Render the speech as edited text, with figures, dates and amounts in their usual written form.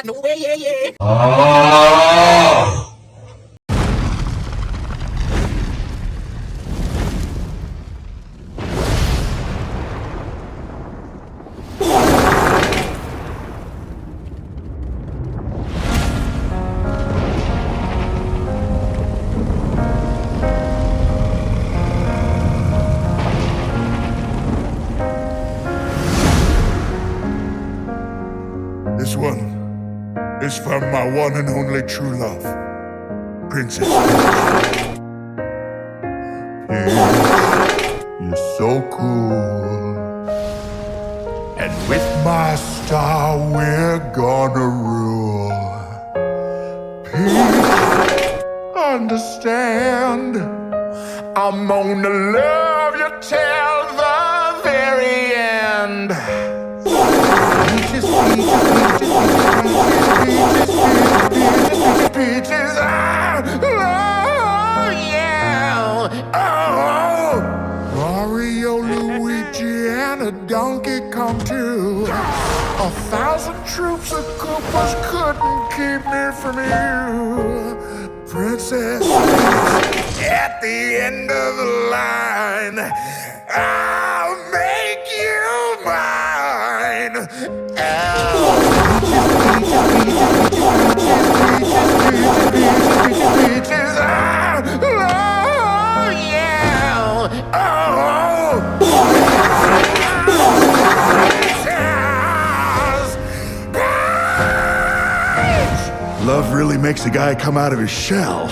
no way, yeah, yeah. This one is from my one and only true love, Princess Peach. You're so cool. And with my star, we're gonna rule. Peach, understand, I'm gonna love you till the very end. Peaches, peaches, ah, oh yeah, oh. Mario, Luigi, and a Donkey Kong too. 1,000 troops of Koopas couldn't keep me from you. Princess Peach, at the end of the line, I'll make you mine. Peaches, ah, oh yeah, oh. Love really makes a guy come out of his shell.